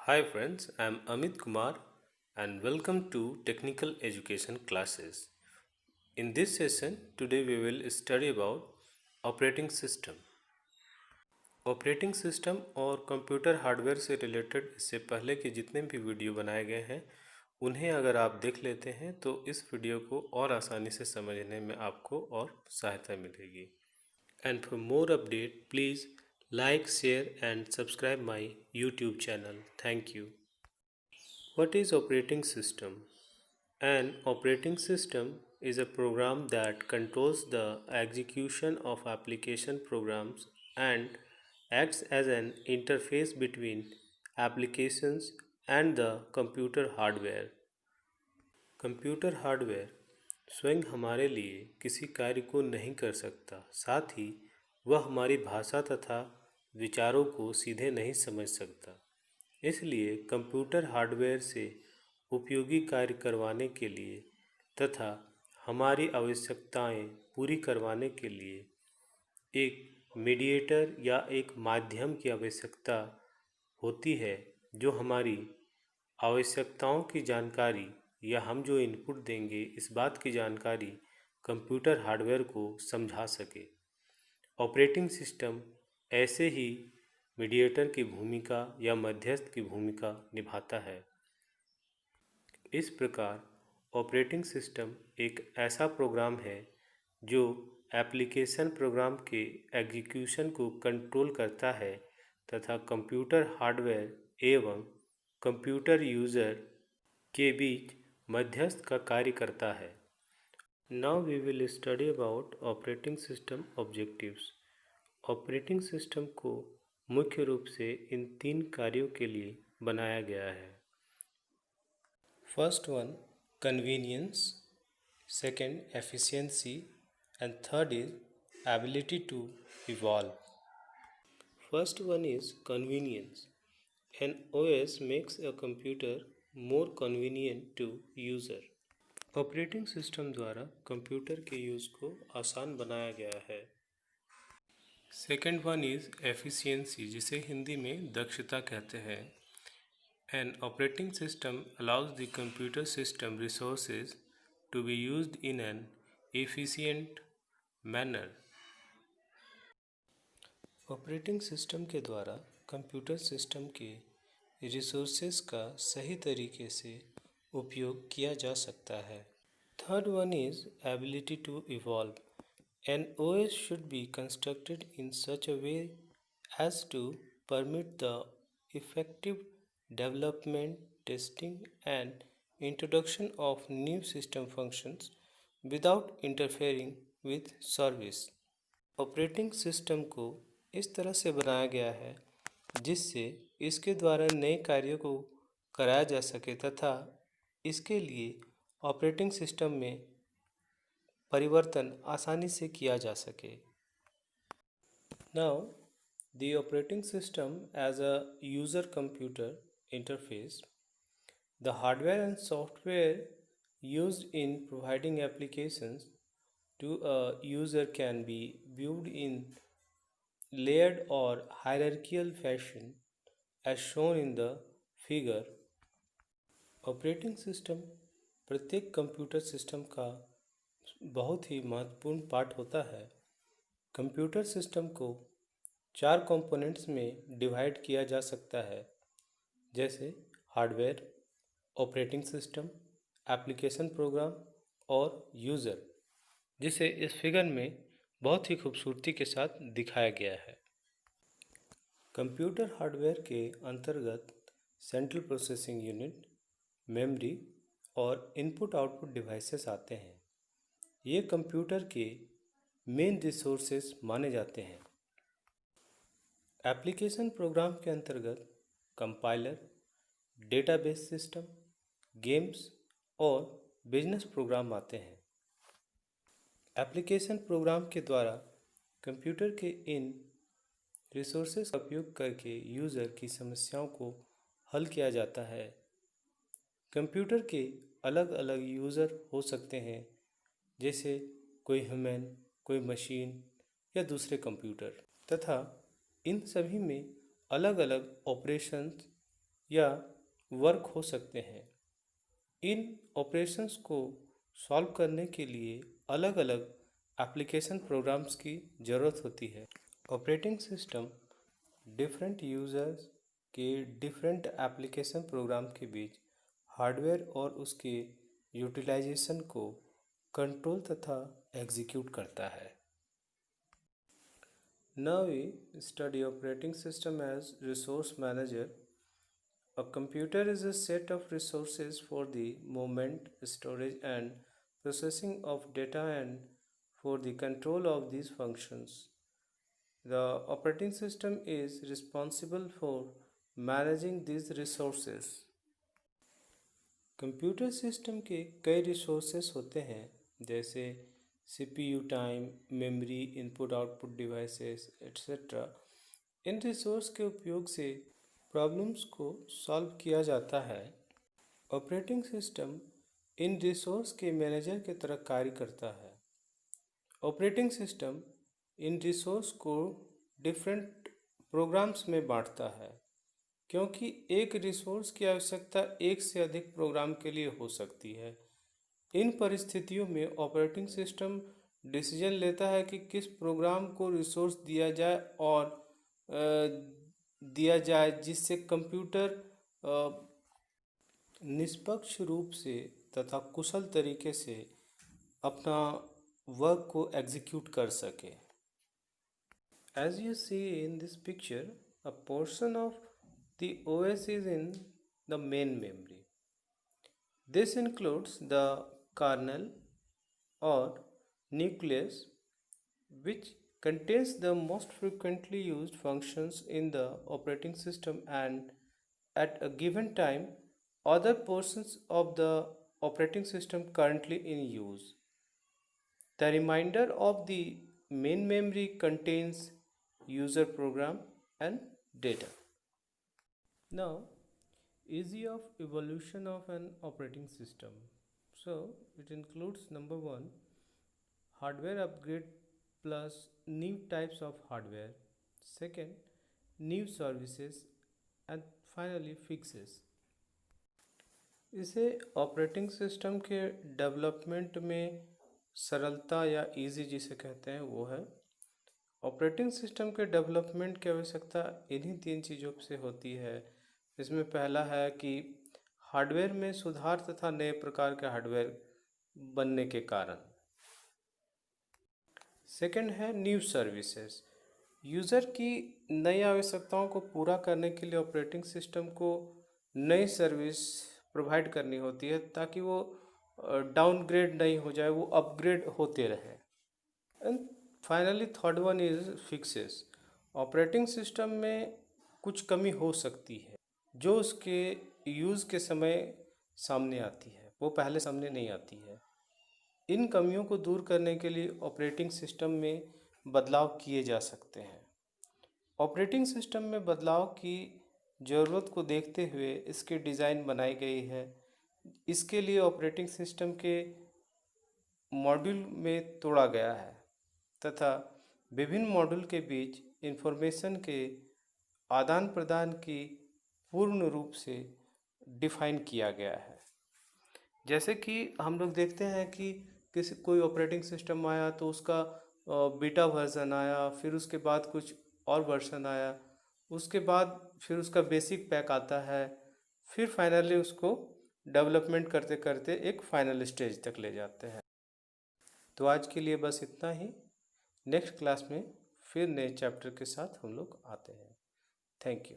Hi friends, I am Amit Kumar and welcome to Technical Education classes. In this session, today we will study about operating system. Operating system और computer hardware से related इससे पहले के जितने भी video बनाए गए हैं उन्हें अगर आप देख लेते हैं तो इस वीडियो को और आसानी से समझने में आपको और सहायता मिलेगी। And for more update, please like, share and subscribe my YouTube channel. Thank you. What is operating system? An operating system is a program that controls the execution of application programs and acts as an interface between applications and the computer hardware. Computer hardware स्वयं हमारे लिए किसी कार्य को नहीं कर सकता, साथ ही वह हमारी भाषा तथा विचारों को सीधे नहीं समझ सकता। इसलिए कंप्यूटर हार्डवेयर से उपयोगी कार्य करवाने के लिए तथा हमारी आवश्यकताएं पूरी करवाने के लिए एक मीडिएटर या एक माध्यम की आवश्यकता होती है जो हमारी आवश्यकताओं की जानकारी या हम जो इनपुट देंगे इस बात की जानकारी कंप्यूटर हार्डवेयर को समझा सके। ऑपरेटिंग सिस्टम ऐसे ही मीडिएटर की भूमिका या मध्यस्थ की भूमिका निभाता है। इस प्रकार ऑपरेटिंग सिस्टम एक ऐसा प्रोग्राम है जो एप्लीकेशन प्रोग्राम के एग्जीक्यूशन को कंट्रोल करता है तथा कंप्यूटर हार्डवेयर एवं कंप्यूटर यूज़र के बीच मध्यस्थ का कार्य करता है। Now we will study about operating system objectives. Operating system को मुख्य रूप से इन 3 कार्यों के लिए बनाया गया है। First one convenience, second efficiency and third is ability to evolve. First one is convenience. An OS makes a computer more convenient to user. Operating system द्वारा कंप्यूटर के यूज़ को आसान बनाया गया है। सेकेंड वन इज़ एफिशिएंसी, जिसे हिंदी में दक्षता कहते हैं। An operating system allows the computer system resources to be used in an efficient manner. Operating system के द्वारा कंप्यूटर सिस्टम के रिसोर्सेज का सही तरीके से उपयोग किया जा सकता है। Third one is ability to evolve. An OS should be constructed in such a way as to permit the effective development, testing, and introduction of new system functions without interfering with service. Operating system को इस तरह से बनाया गया है जिससे इसके द्वारा नए कार्यों को कराया जा सके तथा इसके लिए ऑपरेटिंग सिस्टम में परिवर्तन आसानी से किया जा सके। Now the operating system as a user computer interface. The hardware and software used in providing applications to a user can be viewed in layered or hierarchical fashion as shown in the figure. Operating system प्रत्येक computer system का बहुत ही महत्वपूर्ण part होता है। Computer system को 4 components में divide किया जा सकता है, जैसे hardware, operating system, application program और यूज़र, जिसे इस फिगर में बहुत ही खूबसूरती के साथ दिखाया गया है। कंप्यूटर हार्डवेयर के अंतर्गत सेंट्रल प्रोसेसिंग यूनिट, मेमोरी और इनपुट आउटपुट डिवाइसेस आते हैं। ये कंप्यूटर के मेन रिसोर्सेज माने जाते हैं। एप्लीकेशन प्रोग्राम के अंतर्गत कंपाइलर, डेटाबेस सिस्टम, गेम्स और बिजनेस प्रोग्राम आते हैं। एप्लीकेशन प्रोग्राम के द्वारा कंप्यूटर के इन रिसोर्सेज का उपयोग करके यूज़र की समस्याओं को हल किया जाता है। कंप्यूटर के अलग अलग यूज़र हो सकते हैं, जैसे कोई ह्यूमन, कोई मशीन या दूसरे कंप्यूटर, तथा इन सभी में अलग अलग ऑपरेशंस या वर्क हो सकते हैं। इन ऑपरेशंस को सॉल्व करने के लिए अलग अलग एप्लीकेशन प्रोग्राम्स की ज़रूरत होती है। ऑपरेटिंग सिस्टम डिफरेंट यूज़र्स के डिफरेंट एप्लीकेशन प्रोग्राम के बीच हार्डवेयर और उसके यूटिलाइजेशन को कंट्रोल तथा एग्जीक्यूट करता है। Now we study operating system as resource manager. A computer is a set of resources for the movement, storage and processing of data and for the control of these functions. The operating system is responsible for managing these resources. Computer system के कई resources होते हैं, जैसे CPU time, memory, input output devices etcetera. इन resource के उपयोग से problems को solve किया जाता है। ऑपरेटिंग सिस्टम इन रिसोर्स के मैनेजर की तरह कार्य करता है। ऑपरेटिंग सिस्टम इन रिसोर्स को डिफरेंट प्रोग्राम्स में बांटता है, क्योंकि एक रिसोर्स की आवश्यकता एक से अधिक प्रोग्राम के लिए हो सकती है। इन परिस्थितियों में ऑपरेटिंग सिस्टम डिसीजन लेता है कि किस प्रोग्राम को रिसोर्स दिया जाए जिससे कंप्यूटर निष्पक्ष रूप से तथा कुशल तरीके से अपना वर्क को एग्जीक्यूट कर सके। As you see in this picture, a portion of the OS is in the main memory. This includes the kernel or nucleus, which contains the most frequently used functions in the operating system, and at a given time other portions of the operating system currently in use. The remainder of the main memory contains user program and data. Now, easy of evolution of an operating system. So it includes number one, hardware upgrade plus new types of hardware. Second, new services, and finally fixes. इसे operating system के development में सरलता या easy जिसे कहते हैं वो है। ऑपरेटिंग सिस्टम के डेवलपमेंट की आवश्यकता इन्हीं तीन चीज़ों से होती है। इसमें पहला है कि हार्डवेयर में सुधार तथा नए प्रकार के हार्डवेयर बनने के कारण। सेकंड है न्यू सर्विसेज। यूज़र की नई आवश्यकताओं को पूरा करने के लिए ऑपरेटिंग सिस्टम को नई सर्विस प्रोवाइड करनी होती है ताकि वो डाउनग्रेड नहीं हो जाए, वो अपग्रेड होते रहे। And finally third one is fixes. Operating system में कुछ कमी हो सकती है जो उसके यूज़ के समय सामने आती है, वो पहले सामने नहीं आती है। इन कमियों को दूर करने के लिए ऑपरेटिंग सिस्टम में बदलाव किए जा सकते हैं। ऑपरेटिंग सिस्टम में बदलाव की ज़रूरत को देखते हुए इसकी डिज़ाइन बनाई गई है। इसके लिए ऑपरेटिंग सिस्टम के मॉड्यूल में तोड़ा गया है तथा विभिन्न मॉड्यूल के बीच इंफॉर्मेशन के आदान प्रदान की पूर्ण रूप से डिफाइन किया गया है। जैसे कि हम लोग देखते हैं कि कोई ऑपरेटिंग सिस्टम आया तो उसका बीटा वर्जन आया, फिर उसके बाद कुछ और वर्जन आया, उसके बाद फिर उसका बेसिक पैक आता है, फिर फाइनली उसको डेवलपमेंट करते करते एक फाइनल स्टेज तक ले जाते हैं। तो आज के लिए बस इतना ही। नेक्स्ट क्लास में फिर नए चैप्टर के साथ हम लोग आते हैं। Thank you.